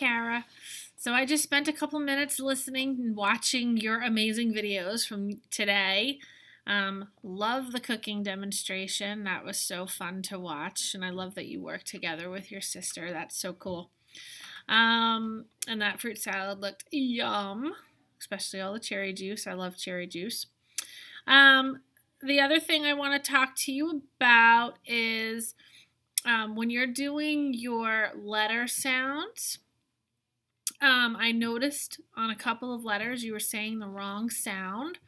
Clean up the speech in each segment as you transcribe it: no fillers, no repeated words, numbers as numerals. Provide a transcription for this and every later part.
Kara. So I just spent a couple minutes listening and watching your amazing videos from today. Love the cooking demonstration. That was so fun to watch, and I love that you work together with your sister. That's so cool. And that fruit salad looked yum, especially all the cherry juice. I love cherry juice. The other thing I want to talk to you about is when you're doing your letter sounds, I noticed on a couple of letters you were saying the wrong sound.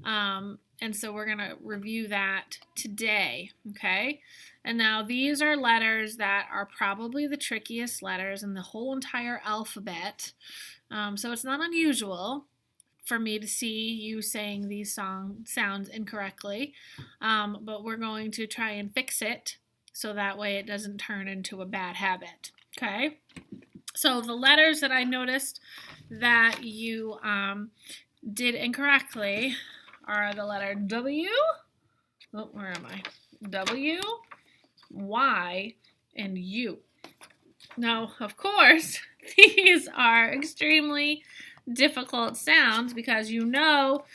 And so we're going to review that today, okay? And now these are letters that are probably the trickiest letters in the whole entire alphabet. So it's not unusual for me to see you saying these sounds incorrectly, but we're going to try and fix it so that way it doesn't turn into a bad habit, okay? So the letters that I noticed that you did incorrectly are the letter W, oh, where am I? W, Y, and U. Now, of course, these are extremely difficult sounds because you know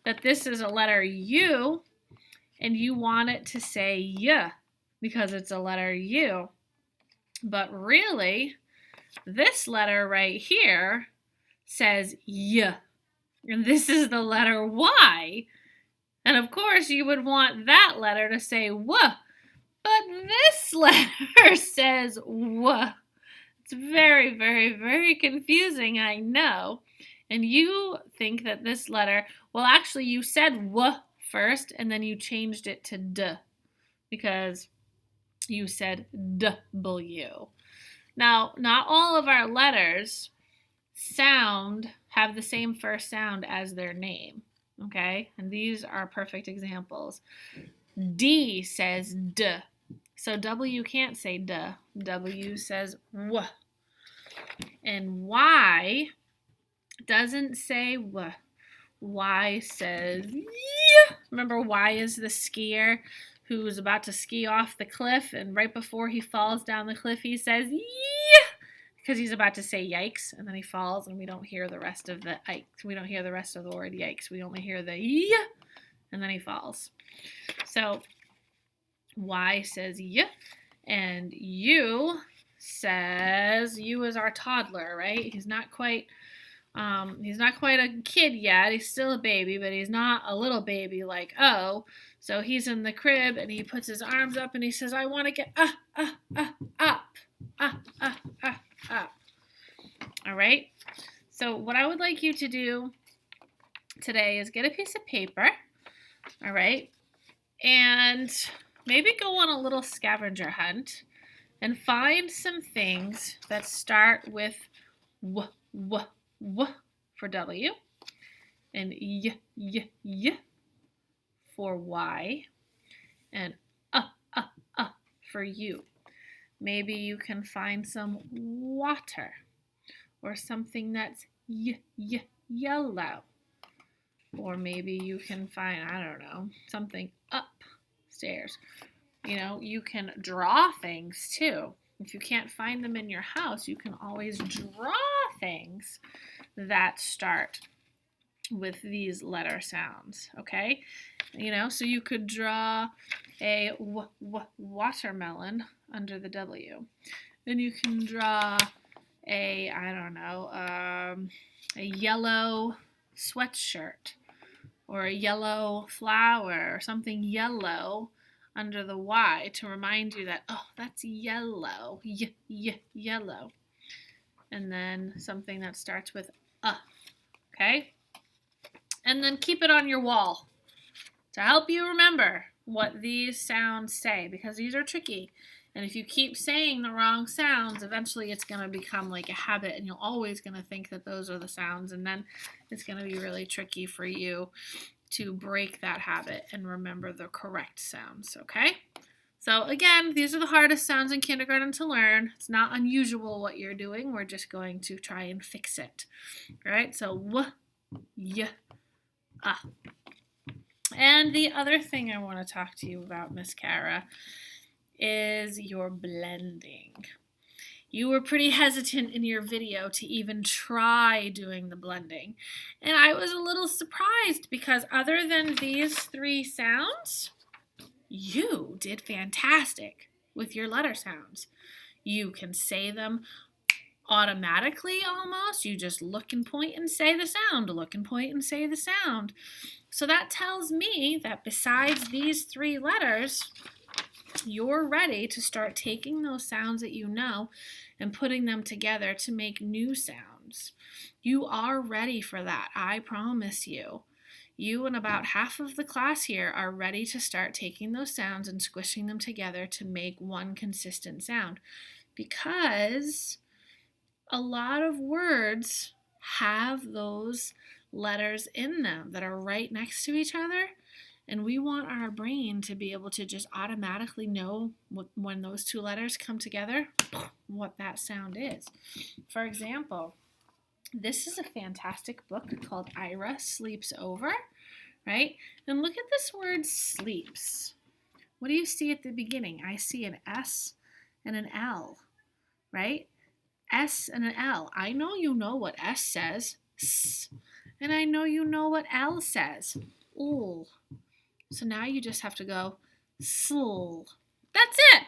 that this is a letter U and you want it to say Y because it's a letter U. But really, this letter right here says Y, and this is the letter Y. And of course, you would want that letter to say W, but this letter says W. It's very, very, very confusing, I know. And you think that this letter, well, actually, you said W first, and then you changed it to D because you said W. Now, not all of our letters have the same first sound as their name, okay? And these are perfect examples. D says D. So W can't say D. W says W. And Y doesn't say W. Y says Y. Remember, Y is the skier who's about to ski off the cliff, and right before he falls down the cliff, he says Y, because he's about to say yikes, and then he falls, and we don't hear the rest of the yikes. We don't hear the rest of the word yikes. We only hear the Y, and then he falls. So Y says Y, and U says, U is our toddler, right? He's not quite a kid yet. He's still a baby, but he's not a little baby like O. So he's in the crib and he puts his arms up and he says, I want to get up. All right. So what I would like you to do today is get a piece of paper. All right. And maybe go on a little scavenger hunt and find some things that start with W for W, and Y for Y, and for U. Maybe you can find some water, or something that's yellow. Or maybe you can find, I don't know, something upstairs. You know, you can draw things too. If you can't find them in your house, you can always draw things that start with these letter sounds, okay? You know, so you could draw a watermelon under the W. Then you can draw a, I don't know, a yellow sweatshirt or a yellow flower or something yellow under the Y to remind you that, oh, that's yellow, yellow. And then something that starts with okay? And then keep it on your wall to help you remember what these sounds say, because these are tricky. And if you keep saying the wrong sounds, eventually it's going to become like a habit and you're always going to think that those are the sounds, and then it's going to be really tricky for you to break that habit and remember the correct sounds, okay? So again, these are the hardest sounds in kindergarten to learn. It's not unusual what you're doing. We're just going to try and fix it. All right, so W, Y, And the other thing I want to talk to you about, Miss Kara, is your blending. You were pretty hesitant in your video to even try doing the blending. And I was a little surprised because other than these 3 sounds, you did fantastic with your letter sounds. You can say them automatically almost. You just look and point and say the sound, look and point and say the sound. So that tells me that besides these 3 letters, you're ready to start taking those sounds that you know and putting them together to make new sounds. You are ready for that, I promise you. You and about half of the class here are ready to start taking those sounds and squishing them together to make one consistent sound, because a lot of words have those letters in them that are right next to each other, and we want our brain to be able to just automatically know when those 2 letters come together, what that sound is. For example, this is a fantastic book called Ira Sleeps Over, right? And look at this word sleeps. What do you see at the beginning? I see an S and an L, right? S and an L. I know you know what S says, S, and I know you know what L says, L. So now you just have to go sl. That's it.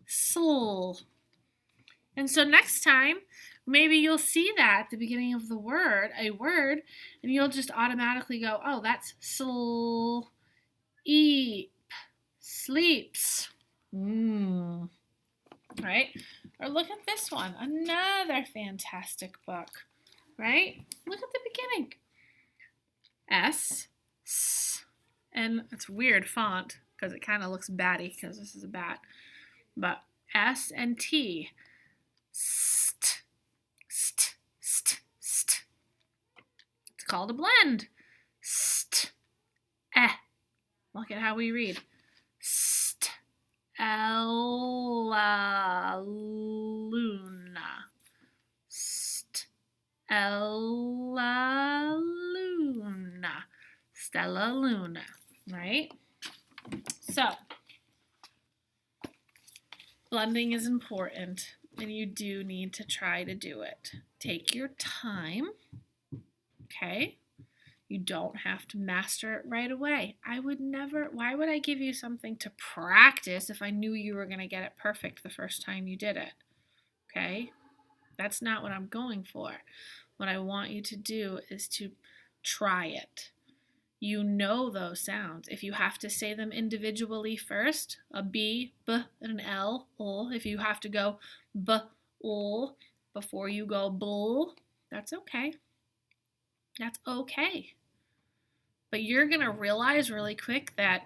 Sl. And so next time, maybe you'll see that at the beginning of the word, a word, and you'll just automatically go, oh, that's sleep, sleeps. Right? Or look at this one, another fantastic book, right? Look at the beginning. S, S, and it's weird font because it kind of looks batty because this is a bat, but S and T, st, st, st, st. It's called a blend. St, eh. Look at how we read. St, Ella Luna. St, Ella Luna. Stella Luna, right? So, blending is important, and you do need to try to do it. Take your time, okay? You don't have to master it right away. Why would I give you something to practice if I knew you were going to get it perfect the first time you did it? Okay? That's not what I'm going for. What I want you to do is to try it. You know those sounds. If you have to say them individually first, a B, B, and an L, if you have to go B, L, before you go bull, that's okay. That's okay. But you're going to realize really quick that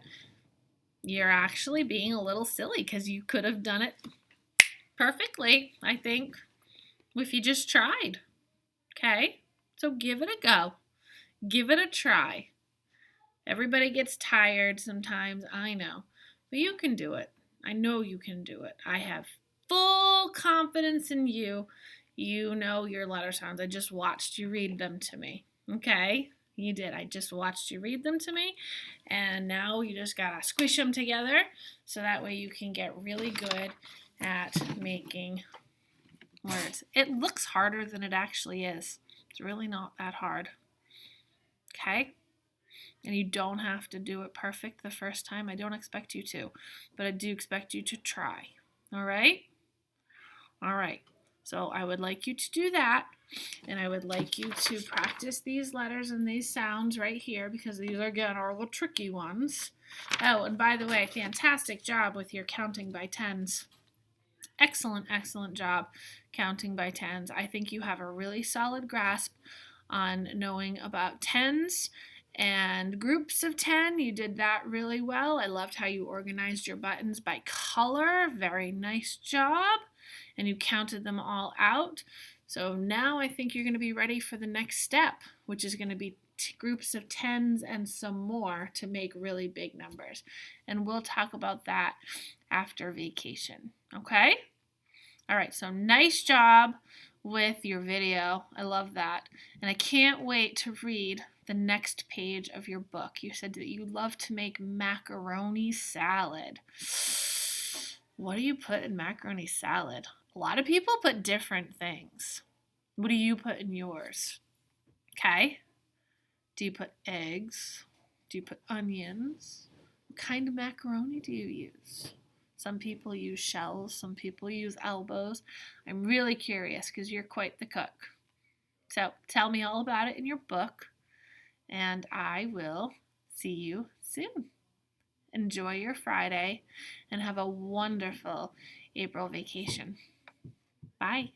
you're actually being a little silly because you could have done it perfectly, I think, if you just tried. Okay? So give it a go. Give it a try. Everybody gets tired sometimes, I know, but you can do it. I know you can do it. I have full confidence in you. You know your letter sounds. I just watched you read them to me. Okay? You did. I just watched you read them to me, and now you just gotta squish them together so that way you can get really good at making words. It looks harder than it actually is. It's really not that hard. Okay? And you don't have to do it perfect the first time. I don't expect you to, but I do expect you to try. All right? All right. So I would like you to do that, and I would like you to practice these letters and these sounds right here because these, again, are the tricky ones. Oh, and by the way, fantastic job with your counting by tens. Excellent, excellent job counting by tens. I think you have a really solid grasp on knowing about tens and groups of 10. You did that really well. I loved how you organized your buttons by color. Very nice job. And you counted them all out. So now I think you're going to be ready for the next step, which is going to be groups of tens and some more to make really big numbers. And we'll talk about that after vacation. Okay? All right, so nice job with your video. I love that. And I can't wait to read the next page of your book. You said that you love to make macaroni salad. What do you put in macaroni salad? A lot of people put different things. What do you put in yours? Okay. Do you put eggs? Do you put onions? What kind of macaroni do you use? Some people use shells, some people use elbows. I'm really curious because you're quite the cook. So tell me all about it in your book, and I will see you soon. Enjoy your Friday and have a wonderful April vacation. Bye.